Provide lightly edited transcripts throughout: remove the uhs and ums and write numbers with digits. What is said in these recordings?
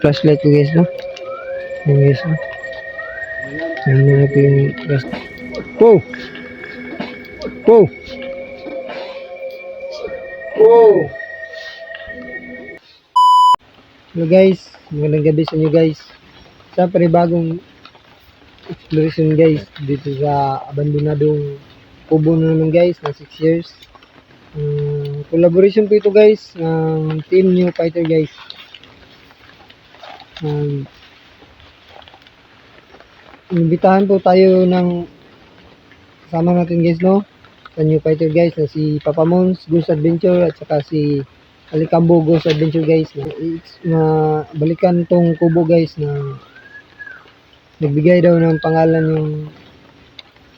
Flashlight ko guys, no? Yan guys, no? Yan na ito yung flashlight. Wow! Wow! Wow! Hello guys, magandang gabi sa inyo guys. Sa panibagong exploration guys dito sa abandonadong kubo na naman guys na 6 years. Collaboration po ito guys ng Team New Fighter guys. Imbitahan po tayo ng kasama natin guys, no? Sa New Fighter guys na si Papa Mons Ghost Adventure at saka si Alicambo Ghost Adventure guys na balikan tong kubo guys na nagbigay daw ng pangalan yung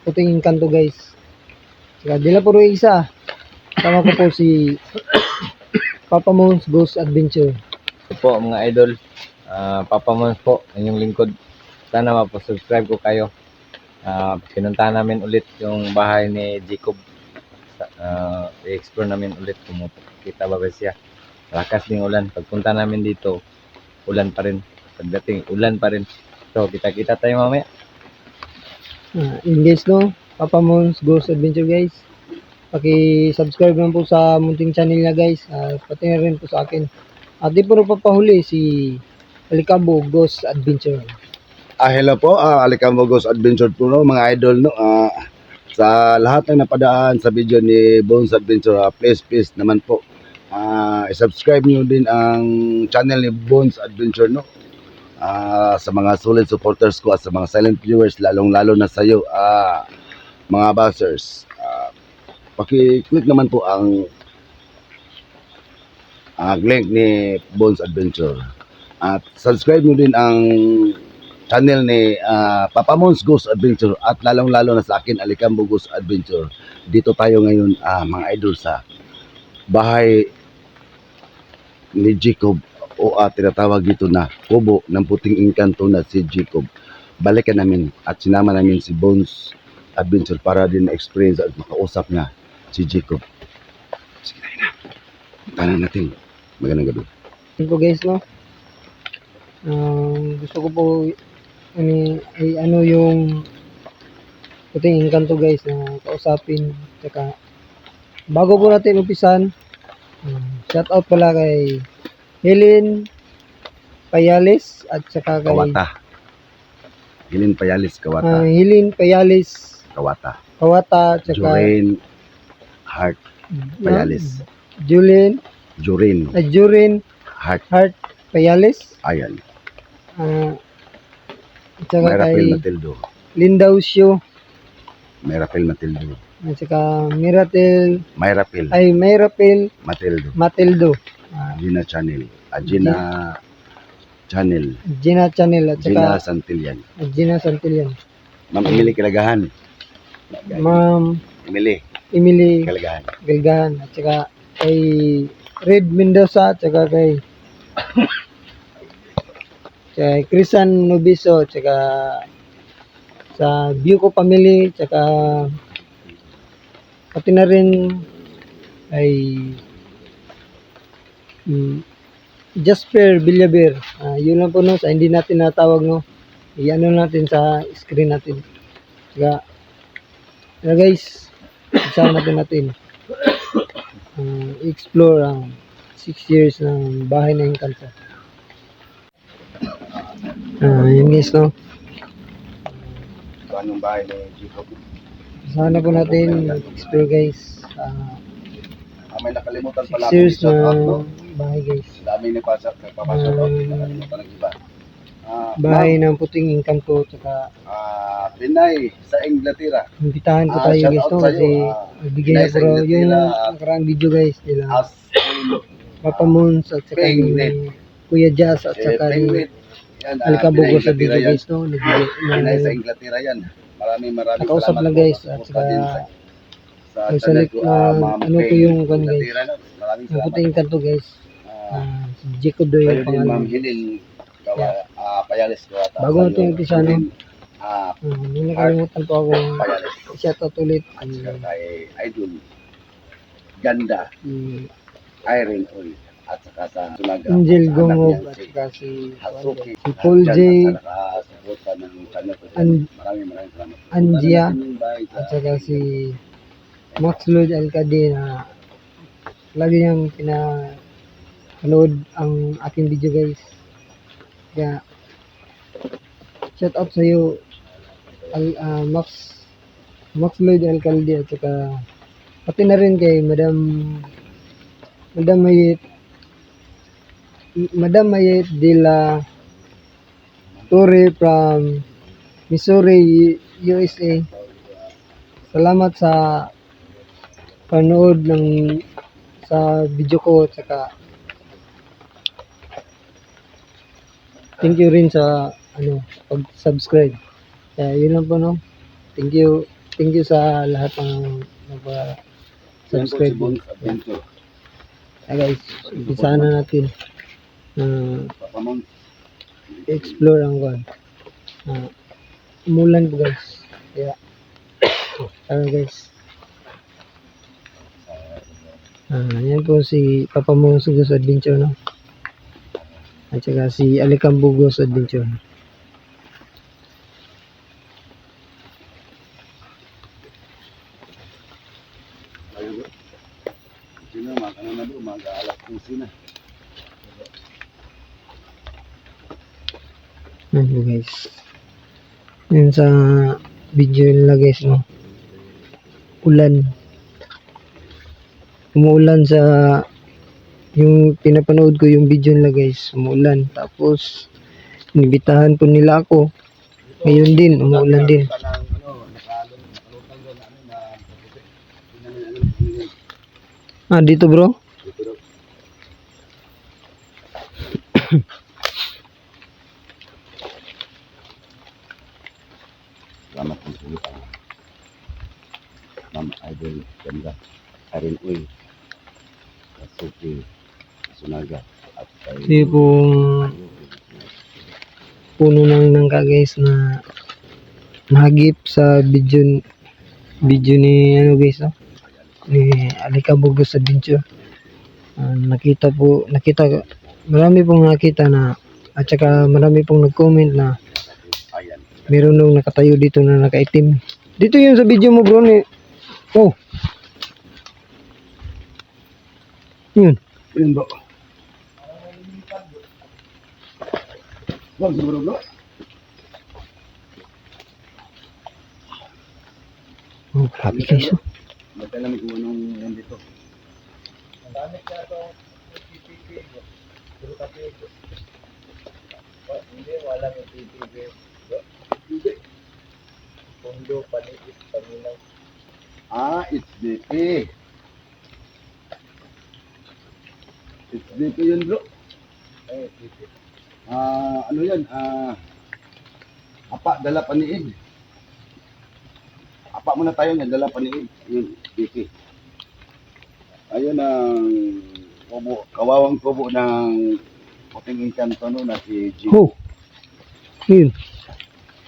Puting Engkanto guys. Saka dila puro isa. Tama ko po si Papa Mons Ghost Adventure. Ito po mga idol, Papa Mons po, inyong lingkod. Sana mapasubscribe ko kayo. Pinuntahan namin ulit yung bahay ni Jacob. I-explore namin ulit kung kita ba siya. Lakas ng ulan. Pagpunta namin dito, ulan pa rin. Pagdating, ulan pa rin. So, kita-kita tayo mamaya. Yun guys, no? Papa Mons Ghost Adventure guys. Paki-subscribe naman po sa munting channel niya guys. Pati na rin po sa akin. At di po napapahuli si Alicambo Ghost Adventure. Hello po, Alicambo Ghost Adventure po, no, mga idol, no. Sa lahat na napadaan sa video ni Bones Adventure, please naman po i-subscribe niyo din ang channel ni Bones Adventure, no. Sa mga solid supporters ko at sa mga silent viewers, lalong-lalo na sa iyo, mga buzzers, paki-click naman po ang link ni Bones Adventure at subscribe niyo din ang channel ni Papa Mons Ghost Adventure at lalong-lalo na sa akin, Alicambo Ghost Adventure. Dito tayo ngayon, mga idol, sa bahay ni Jacob o tinatawag dito na kubo ng Puting Engkanto na si Jacob. Balikan namin at sinama namin si Bones Adventure para din na-experience at makausap na si Jacob. Sige na. Tanan natin. Magandang gabi. Yun po guys, no? Gusto ko po ano yung Puting Engkanto guys na kausapin. Tsaka bago po natin umpisan, shout out pala kay Helen Payales at saka kay Kawata. Hilin Payalis Kawata. Helen Payales Kawata. at saka Jorain Heart Payalis. Jurin Heart Payales. Ayan. At saka Mayra kay Matildo. Lindausio Mayra Matildo. at saka Miratel Mayrapel Matildo. Gina Channel. Channel. Gina Channel at Gina saka Santillan. Gina Santillan. Ma'am Emily Kalagahan. Ma'am Emily Emily Kalagahan. Galgahan at saka kay Red Mendoza at saka kay Crisan Nobiso at saka sa Buco family at saka pati na rin ay Jasper Villaber. Yun lang po, no, sa hindi natin natawag, no. I-ano natin sa screen natin. Saka guys, isahan natin explore ang 6 years ng bahay na Engkanto. Yun guys, no. Anong bahay ni Jacob? Sana po natin explore guys. May nakalimutan 6 pala years shout out, na no? bahay guys. Dami nagpapasok out. Nakalimutan ng iba. Bahay ng Puting Engkanto tsaka Pinay sa Inglaterra. imbitahan ko tayo shout guys, out no, sa'yo. kasi nagbigay na Pinay sa po yung Inglaterra. nakarang video guys nila As Papa Mons at saka ni Kuya Jazz at saka ni Alicambo Ghost Adventure guys, no. Pinay sa Inglaterra yan. Maraming nakausap salamat lang guys po. at Tapos saka pa din sa nagsalit channel ko, na Ma'am ano po Peng yung kan guys. Inglaterra, no? Maraming Ang salamat. Puting Engkanto guys. Si Jacob daw Kayo yung din, Ma'am pangalan. Hilin Payalis Kawata. Bago natin umpisa, no? Hilin, May nakalimutan po akong Payalis. shoutout ulit. At saka kay Idol Ganda Irene Oil at saka sa Sunaga. Angel Sa anak Gongob niya, at si saka si Hatsuki. si Paul At J. dyan, at sa nakasuporta ng channel ko. An- Maraming salamat. Angia Punta natin yung bahay sa- at saka si Max Lloyd Alcade na lagi niyang pinanood ang aking video guys. Kaya shout out sa iyo Max Lloyd Alcalde at saka pati na rin kay Madam Mayet de la Torre from Missouri, USA. Salamat sa panood sa video ko at saka thank you rin sa pag-subscribe. Kaya yun lang po no. Thank you sa lahat ng Yan subscribe. po si Bones Adventure. Guys, umpisa na natin Papa Mons. explore ang one. Umulan po guys. Kaya tara guys. Yan po si Papa Mons Ghost Adventure no. At saka si Alicambo Ghost Adventure. Ayun, sino makanan na doon, mag-aalas 12 na. Yan po guys. Yan sa video nila guys no. Ulan. Umuulan sa yung pinapanood ko yung video nila guys. Umuulan. Tapos inibitahan po nila ako. Ngayon din, umuulan din. Dito bro. Salamat po sa iyo. Mama Idol Ganda. Karin Uy. Kasuki. Sunaga. At Ito yung pong puno ng nangka guys na nahagip sa video ni guys no? Ni Alicambo Ghost Adventure. Marami pong nakita na at saka marami pong nag-comment na ayan. meron nung nakatayo dito na nakaitim. Dito yun sa video mo bro ni. Oh. Yun. Yun bro. Wag siguro bro. Oh, grabe guys. Oh. Magkailan kung anong yan dito. Hindi, wala may PPV. Hindi. Pondo, paligid, paminaw. It's DP. It's DP yun bro. Ay, PP. Ano yan? Apa, dala paniid. Apa muna tayo niyan, dala paniid. Yun, DP. Ayun ang kubo, kawawang kubo ng puting inkanto no na si G. Oh. Yun.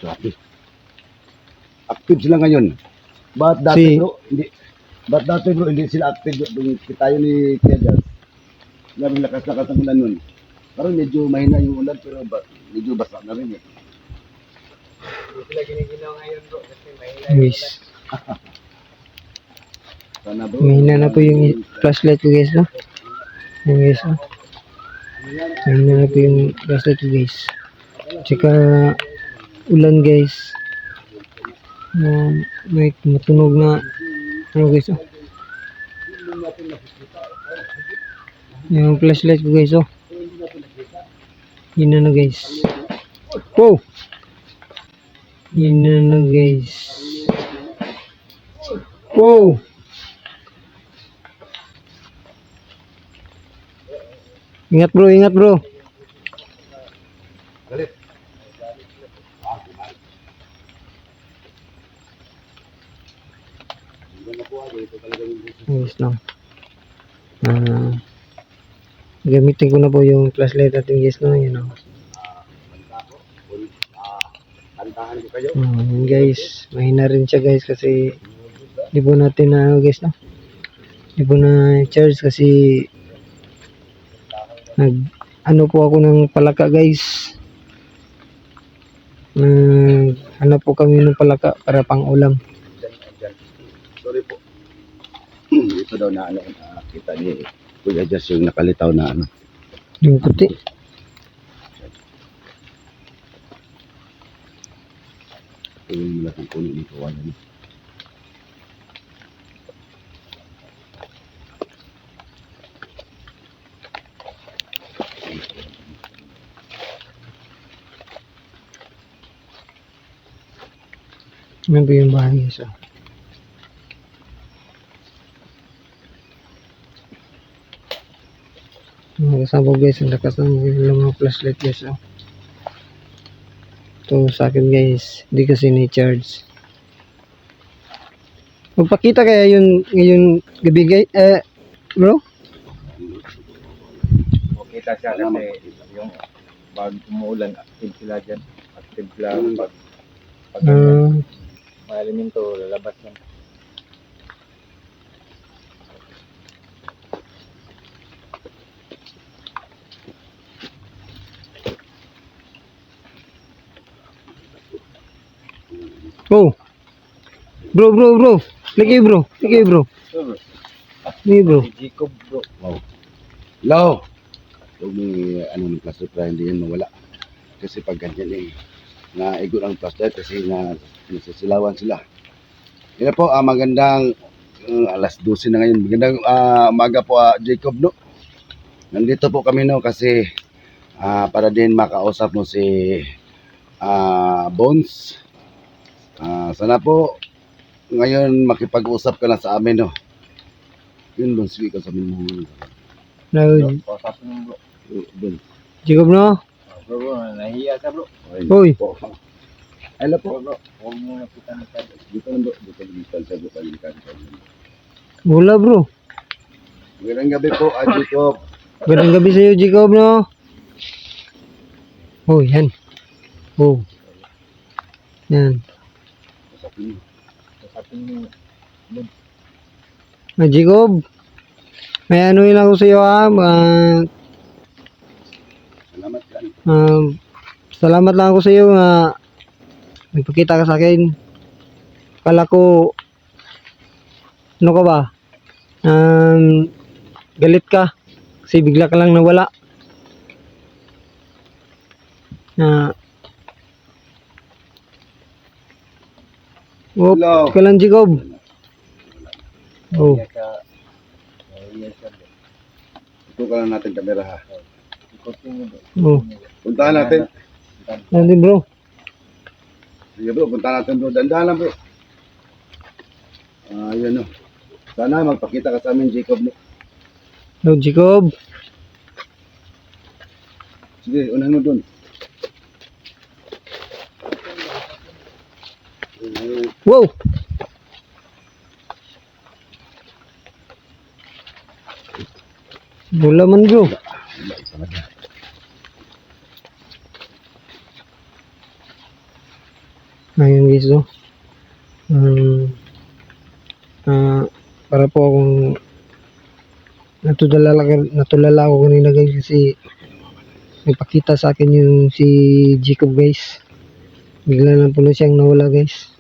Grabe. Active sila ngayon. Ba't dati Si- bro, hindi sila active yung tayo ni Kuya Jazz. Grabe lakas-lakas ang ulan nun. Parang medyo mahina yung ulan pero medyo basa na rin eh. Hindi sila giniginaw ngayon bro kasi mahina Guys. Sana bro. Mahina na po yung flashlight ko guys no. Yan guys no. Mahina na po yung flashlight ko guys. Tsaka ulan guys. May matunog na guys oh. Yung flashlight ko guys oh. Yun na guys. Wow. Yun na guys. Wow. Ingat bro. Galit. Ayos lang. Gamitin ko na po yung flashlight natin guys no. Yun o. Kantahan ko kayo. Yun guys. Mahina rin siya guys kasi di po natin na guys no. Di po na charge kasi Ano po ako ng palaka guys. Hanap po kami ng palaka para pang ulam. Sorry po. Ito daw na kita ni Kuya Jess yung nakalitaw na ano. Yung puti. Ito yung malaking puno ni Kawan. Ano ba yung bahay guys? Mga kasama guys, ang lakas ng mga flashlight guys. Ito sa akin guys, hindi kasi ni-charge. Magpakita kaya yun ngayong gabi guys, bro? Makita siya kasi yung pag umuulan, active sila dyan. Active sila pag mga elemento, lalabas yan. Oh. Bro. Lagi bro. Ni bro. Si Jacob bro. Wow. Hello. Huwag may ano ng plaster para hindi yan mawala. Kasi pag ganyan naigo ang plaster kasi nasisilawan sila. Yan po, magandang alas 12 na ngayon. Magandang umaga po Jacob no. Nandito po kami no kasi para din makausap mo si Bones. Sana po ngayon makipag-usap ka na sa amin no. Yun Bones, sige ka sa amin mo. Pasapin mo bro. Bones. Jacob no? Bro, nahiya ka bro. Hoy. Po. Hello po. Bro, huwag mo napitan na tayo. Dito lang bro. Dito lang sa bukalikan. Wala bro. Magandang gabi po, Jacob. Magandang gabi sa'yo Jacob no? Oh yan. Oh. Yan. Pasapin mo. Jacob. May ano yun ako sa'yo Salamat yan. salamat lang ako sa iyo nga nagpakita ka sa akin. Kala ko ano ka ba? Galit ka kasi bigla ka lang nawala. Hello. Ka lang Jacob. Oh. Nahiya ka bro. Ito ka lang natin kamera ha. Ikotin mo bro. Oh. Puntahan natin. Ano bro? Sige bro, puntahan natin bro. Dandahan lang bro. Yan o. Sana magpakita ka sa amin, Jacob. Hello Jacob. Sige, unahin mo dun. Wow. Bola man bro. Ayun guys no. Para po akong natulala ako kanina guys kasi nagpakita sa akin yung si Jacob guys. Bigla lang po na siyang nawala guys.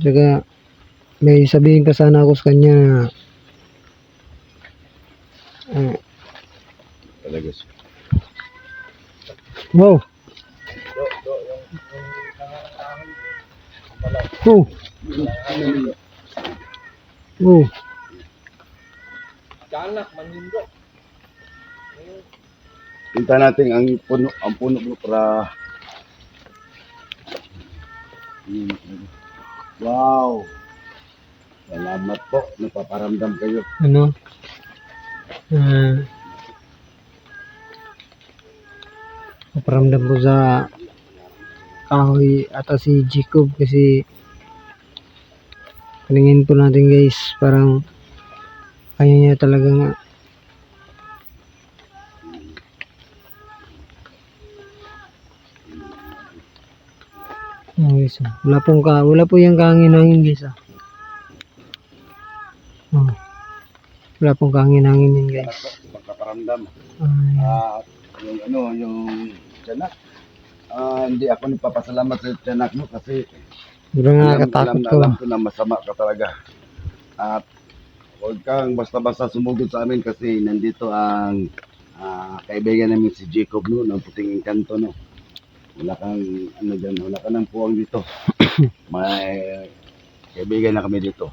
Saka may sabihin pa sana ako sa kanya. Talaga. Wow. Oh. Oh. Kanak, manindo. Punta natin ang puno bro para wow. Salamat po, napaparamdam kayo. Ano? Paparamdam ko sa kahoy ata si Jacob kasi paningin po natin guys, parang kaya niya talaga nga. Guys, wala po yung kahangin-hangin guys wala pong kahangin-hangin yan guys. paramdam. Ay, At yung ano, yung tiyanak. Hindi ako nagpapasalamat sa tiyanak mo kasi sobrang alam, nakakatakot alam, ko. alam ko na masama ka talaga. At huwag kang basta-basta sumugod sa amin kasi nandito ang kaibigan namin si Jacob no, ng puting engkanto no. Wala kang ano dyan, wala ka ng puwang dito. May kaibigan na kami dito.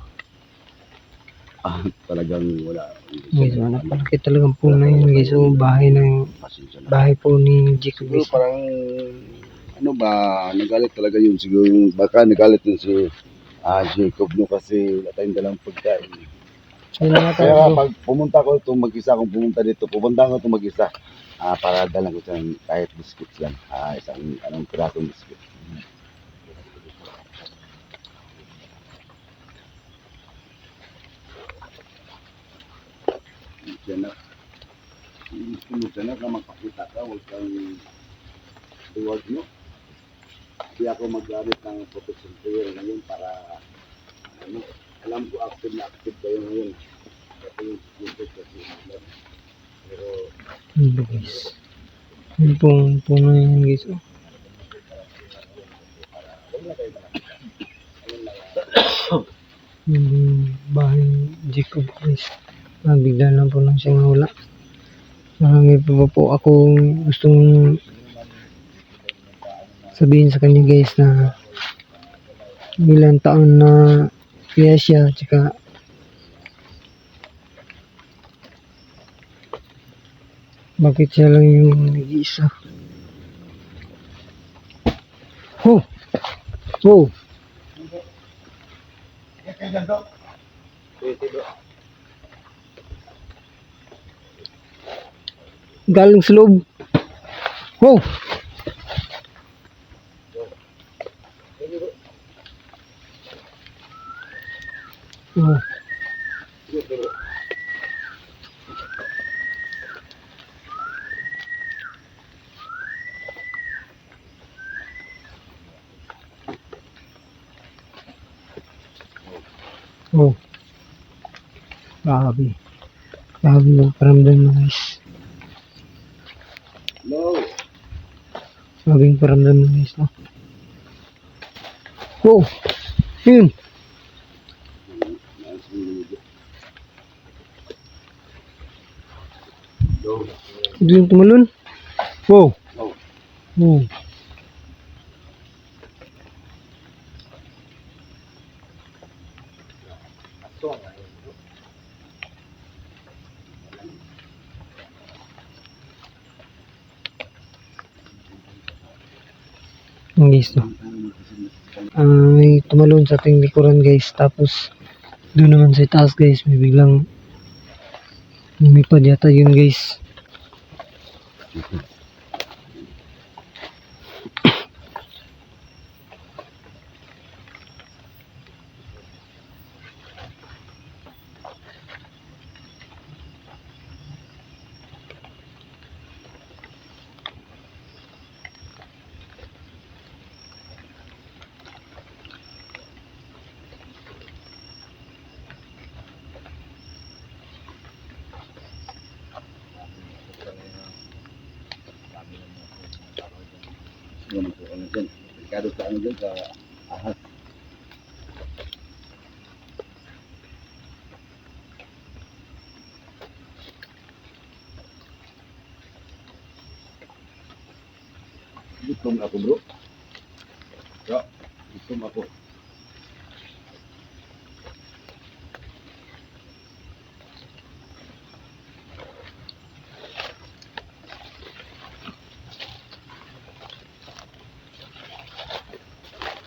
Talagang wala. Guys, napalaki talagang po na yun guys. So, bahay Pasensya na. bahay po ni Jacob Siguro guys. parang ano ba, nagalit talaga yun. Siguro baka nagalit yun si Jacob no kasi wala tayong dalang pagkain. Ayun na nga tayo Kaya bro. pag pumunta ko ito mag-isa, kung pumunta dito, pupunta ko ito mag-isa. Para dalang ko siya kahit biscuits lang. Isang anong pirasong biscuit. Diyan na. Gusto mo dyan na magpakita ka, huwag kang duwag no. Hindi ako mag-gamit ng protection prayer ngayon para ano, alam ko active na active kayo ngayon. Kasi yung security kasi pero Ayun po guys. Yun pong puno yun guys. Oh. Yung bahay ni Jacob guys. Bigla lang po lang siya nawala. Marami pa ba po akong gustong sabihin sa kanya guys na ilang taon na kaya siya tsaka bakit siya lang yung nag-iisa. Oh! Oh! Galing sa loob. Oh! Oh. Oh. Grabe. Grabe yung paramdam mo guys. no. Grabe yung paramdam mo guys. No? Oh! Yun! Ito yung tumalon. Wow! Oh. Oh. Yung guys, no? May tumalon sa ating likuran guys. Tapos doon naman sa taas guys, may biglang lumipad yata yun guys. Ano po, ano dyan? Delikado sa ano dyan, sa ahas. Gutom ako bro. Ya, gutom ako.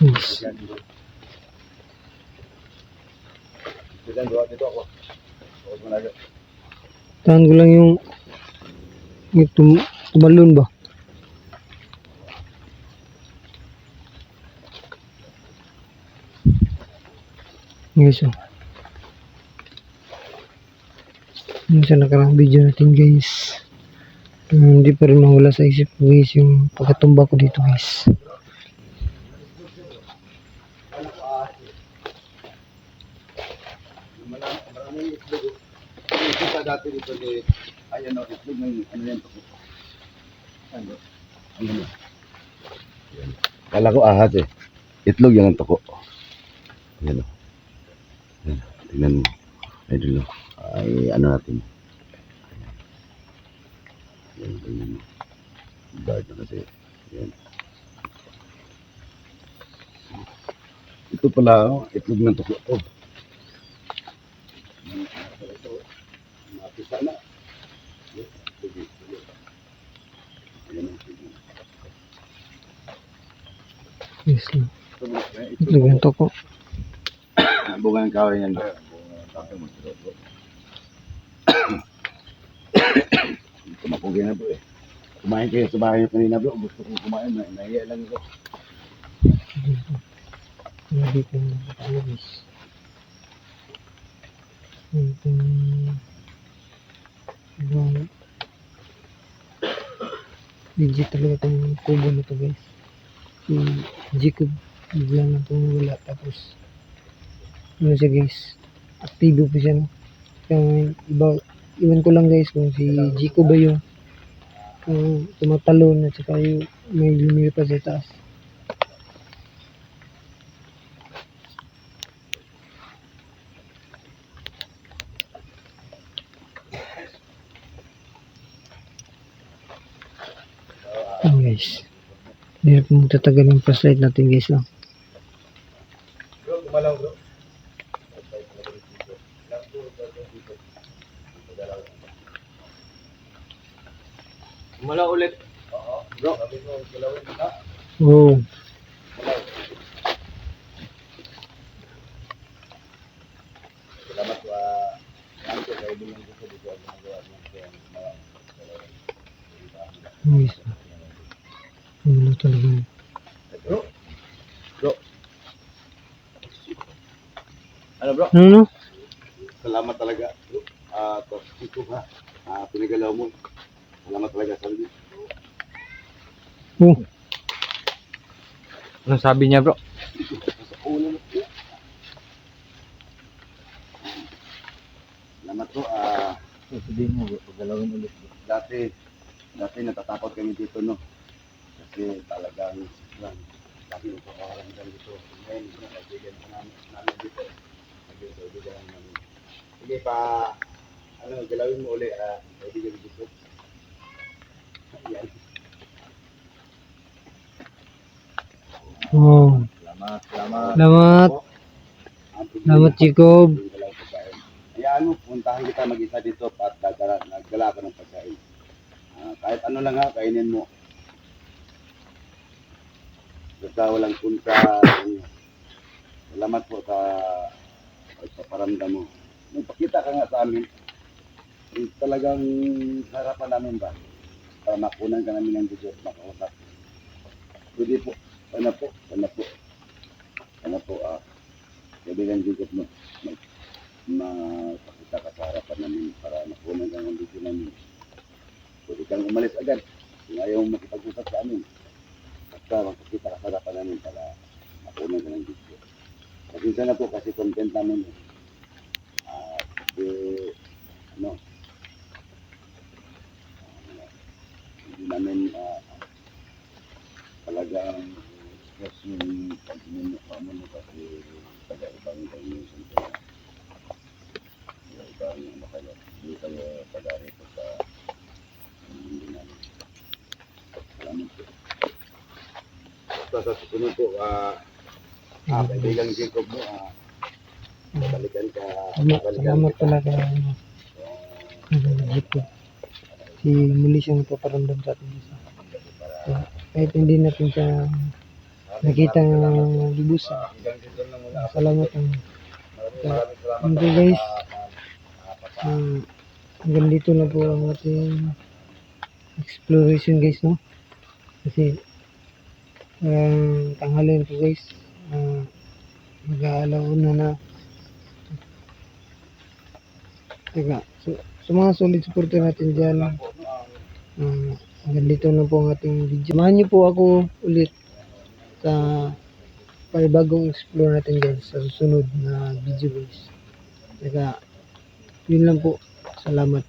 Yes. Diyan dito ako. Huwag malayo. Tahan ko lang yung tumalon ba? Guys, oh. Yung sa nakarang video natin guys. Hindi pa rin mawala sa isip ko guys yung pagkatumba ko dito guys. Maraming itlog. Kita dati dito ni Ayan o, itlog ng ano yan. Ano? Ano yan? Ayan. Kala ko ahas eh. Itlog yan ang toko. Ayan o. Ayan. Tingnan mo. Idol o. Ay, ano natin. Ayan, tingnan mo. Dark na kasi. Ayan. Ito pala, oh, itlog ng toko to. Ito, mapisa na. Ayan o. Guys, no. Itlog ng toko. Bunga ng kahoy yan. Kumapugay na bro eh. Kumain kayo sa bahay nyo kanina bro. Gusto kong kumain. Nahiya lang ito. Hindi ko na guys. Ito. Legit talaga itong kubo na to guys. Si Jacob bigla na itong wala. Tapos ano siya guys, aktibo pa siya, no? Kaya iba, iwan ko lang guys kung si Jacob ba yung tumatalon at saka yung may lumilipas sa taas. Ayan guys, hindi na po magtatagal yung flashlight natin guys, no? Bro, kumalaw bro. Mula ulit. Bro, sabi ko, galawin ka. Oh, Salamat sa ano ko kayo din yung gusto dito ang ginagawa niya. guys. Ano talaga yun? Bro. Bro. Ano bro? Ano, no? Salamat talaga. Bro. Tapos ito ha. Pinagalaw mo. Salamat talaga sa inyo. Oh, Anong sabi niya bro? Sa ulo mo. Salamat bro. Sabihin mo bro, pagalawin ulit bro. Dati natatakot kami dito no. Kasi talagang lagi nagpapakaramdam dito. Ngayon, kaibigan ko namin dito. Kaibigan namin. Sige pa, galawin mo ulit, kaibigan dito. Ayan. oh. Salamat. Salamat. Salamat, Jacob. Ayan, puntahan kita mag-isa dito at nagdala ka ng pagkain. Kahit ano lang ha, kainin mo. Basta walang punta. Salamat po sa pagpaparamdam mo. Nagpakita ka nga sa amin. Talagang harapan namin ba? Para makunan ka namin ng video at makausap. Pwede po. Sana po. Kaibigan video mo. Mapakita ka sa harapan namin para makunan ka ng video namin. Pwede kang umalis agad. Kung ayaw makipag-usap sa amin. Basta makikita ka sa harapan namin para makunan ka ng video. Pasensya na po kasi content namin. Kasi, hindi namin talagang stress yung pag-minukha mo kasi taga-ibang dimension ka. Taga-ibang hindi kayo taga-rito sa hindi namin. Salamat po. Basta sa susunod po, kaibigan Jacob mo, balikan ka. Salamat talaga. Jacob. Si muli siyang paparamdam sa atin. So, kahit hindi natin siya nakita ng lubos. Salamat. Thank you guys. Hanggang dito na po ang ating exploration guys, no? Kasi tanghalian po guys. Mag-aalauna na. Teka, so mga solid supporter natin dyan. Hanggang dito na po ang ating video. Samahan niyo po ako ulit sa bagong explore natin guys sa susunod na video guys. Teka, yun lang po. Salamat.